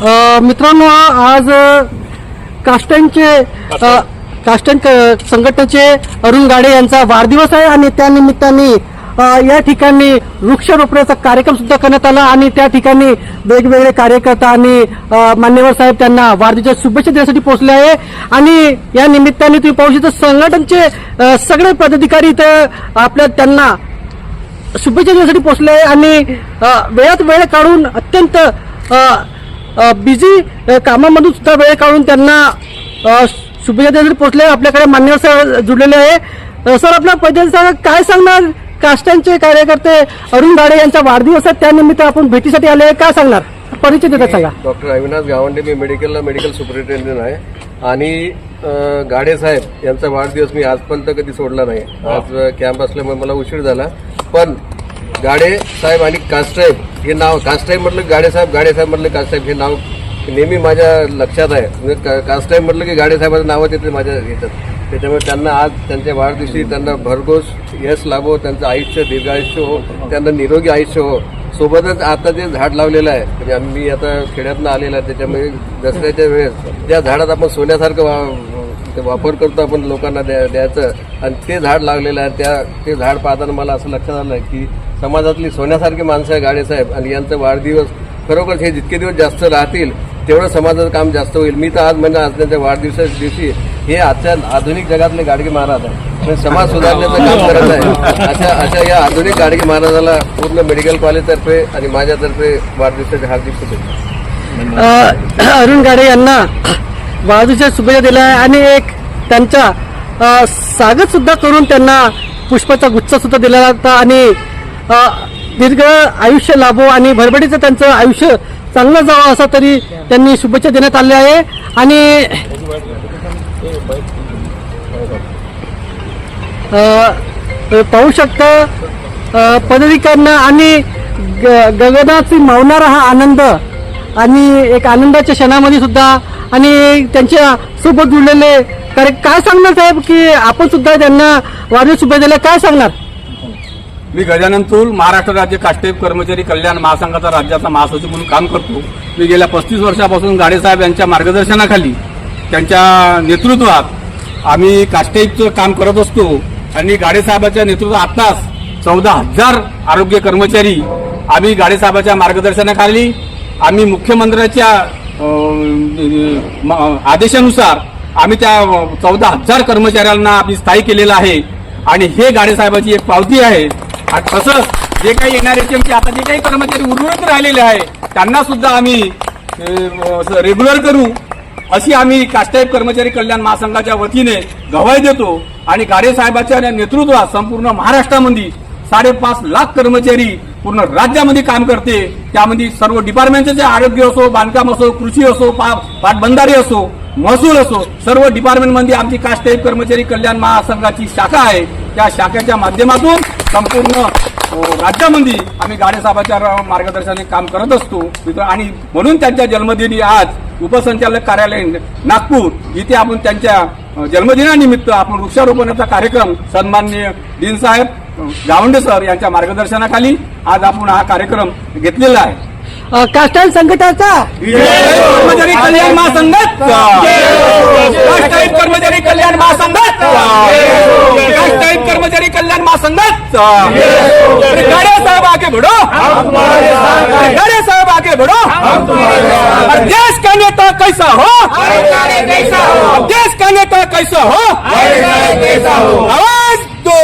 मित्रांनो, आज कास्टन संघटनेचे अरुण गाडे यांचा वाढदिवस आहे आणि त्या निमित्ताने या ठिकाणी वृक्षारोपणाचा कार्यक्रम सुद्धा करण्यात आला आणि त्या ठिकाणी वेगवेगळे कार्यकर्ता आणि मान्यवर साहेब त्यांना वाढदिवसाच्या शुभेच्छा देण्यासाठी पोहोचले आहे। आणि या निमित्ताने तुम्ही पाहू शकता संघटनेचे सगळे पदाधिकारी इथं आपल्या त्यांना शुभेच्छा देण्यासाठी पोहोचले आहे आणि वेळात वेळ काढून अत्यंत बिझी कामामधून सुद्धा वेळ काढून त्यांना शुभेच्छा देण्यासाठी पोहोचले। आपल्याकडे मान्यवर सर जुळलेले आहे। सर, आपल्या पद्धतीने काय सांगणार? कास्टांचे कार्यकर्ते अरुण गाडे यांचा वाढदिवस आहे, त्यानिमित्त आपण भेटीसाठी आले, काय सांगणार? परिचय देतात सांगा। डॉक्टर अविनाश गावंडे, मी मेडिकल सुपरिटेंडेंट आहे आणि गाडे साहेब यांचा वाढदिवस मी आजपर्यंत कधी सोडला नाही। आज कॅम्प असल्यामुळे मला उशीर झाला, पण गाडे साहेब आणि कास्टाहेब हे नाव, कास्टाहेब म्हटलं गाडे साहेब म्हटलं कास्टाहेब हे नाव नेहमी माझ्या लक्षात आहे। म्हणजे कास्टाहेब म्हटलं की गाडे साहेबांचं नावच येते माझ्या ह्याच्यात, त्याच्यामुळे त्यांना आज त्यांच्या वाढदिवशी त्यांना भरघोस यश लाभो, त्यांचं आयुष्य दीर्घायुष्य हो, त्यांना निरोगी आयुष्य हो। सोबतच आता जे झाड लावलेलं आहे, म्हणजे मी आता खेड्यातनं आलेलं आहे, त्याच्यामुळे दसऱ्याच्या वेळेस त्या झाडात आपण सोन्यासारखं वापर करतो आपण लोकांना द्यायचं, आणि ते झाड लावलेलं आहे। ते झाड पाहताना मला असं लक्षात आलं की समाजातली सोन्यासारखी माणसं आहे गाडेसाहेब, आणि यांचा वाढदिवस खरोखर हे जितके दिवस जास्त राहतील तेवढं समाजाचं काम जास्त होईल। मी तर आज म्हणजे आज त्यांच्या वाढदिवसाच्या दिवशी हे आजच्या आधुनिक जगातले गाडगे महाराज आहे, म्हणजे समाज सुधारण्याचं काम करत आहे। अशा या आधुनिक गाडगे महाराजाला पूर्ण मेडिकल कॉलेजतर्फे आणि माझ्यातर्फे वाढदिवसाच्या हार्दिक शुभेच्छा। अरुण गाडे यांना वाढदिवसाच्या शुभेच्छा दिल्या आहे आणि एक त्यांच्या स्वागत सुद्धा करून त्यांना पुष्पाचा गुच्छ सुद्धा दिला होता आणि दीर्घ आयुष्य लाभो आणि भरभरीचं त्यांचं आयुष्य चांगलं जावं असं तरी त्यांनी शुभेच्छा देण्यात आल्या आहे। आणि पाहू शकता पदाधिकाऱ्यांना आणि गगनाची मावणारा हा आनंद आणि एक आनंदाच्या क्षणामध्ये सुद्धा आणि त्यांच्या सोबत जुळलेले काय सांगणार साहेब की आपण सुद्धा त्यांना वाढदिवस शुभेच्छा दिल्या, काय सांगणार? मी गजानन तुल, महाराष्ट्र राज्य कास्टेप कर्मचारी कल्याण महासंघाचा राज्याचा महासचिव म्हणून काम करतो। मी गेल्या 35 वर्षापासून गाडेसाहेब यांच्या मार्गदर्शनाखाली, त्यांच्या नेतृत्वात आम्ही कास्टेपचं काम करत असतो आणि गाडेसाहेबांच्या नेतृत्वात आत्ताच 14,000 आरोग्य कर्मचारी आम्ही गाडेसाहेबांच्या मार्गदर्शनाखाली आम्ही मुख्यमंत्र्यांच्या आदेशानुसार आम्ही त्या 14,000 कर्मचाऱ्यांना आम्ही स्थायी केलेलं आहे आणि हे गाडेसाहेबांची एक पावती आहे। तसंच जे काही येणारे आता जे काही कर्मचारी उर्वरित राहिलेले आहे त्यांना सुद्धा आम्ही रेग्युलर करू अशी आम्ही कास्टाहेब कर्मचारी कल्याण महासंघाच्या वतीने गवाही देतो। आणि गाडेसाहेबांच्या नेतृत्वात संपूर्ण महाराष्ट्रामध्ये 5.5 लाख कर्मचारी पूर्ण राज्यामध्ये काम करते, त्यामध्ये सर्व डिपार्टमेंटचे आरोग्य असो, बांधकाम असो, कृषी असो, पाटबंधारे असो, महसूल असो, सर्व डिपार्टमेंटमध्ये आमची कास्टाहेब कर्मचारी कल्याण महासंघाची शाखा आहे। त्या शाखेच्या माध्यमातून संपूर्ण राज्यामध्ये आम्ही गाडेसाहेबांच्या मार्गदर्शनाने काम करत असतो आणि म्हणून त्यांच्या जन्मदिनी आज उपसंचालक कार्यालय नागपूर इथे आपण त्यांच्या जन्मदिनानिमित्त आपण वृक्षारोपणाचा कार्यक्रम सन्माननीय डीन साहेब गावंडे सर यांच्या मार्गदर्शनाखाली आज आपण हा कार्यक्रम घेतलेला आहे। कास्टाहेब संघटनाचा कर्मचारी कल्याण महासंघाचा, कास्टाहेब कर्मचारी कल्याण महासंघाचा, कास्टाहेब कर्मचारी कल्याण महासंघाचा। गाड़े साहब आगे बढ़ो, गाड़े साहब आगे बढ़ो। देश का नेता कैसा हो, देश का नेता कैसा हो, आवाज दो।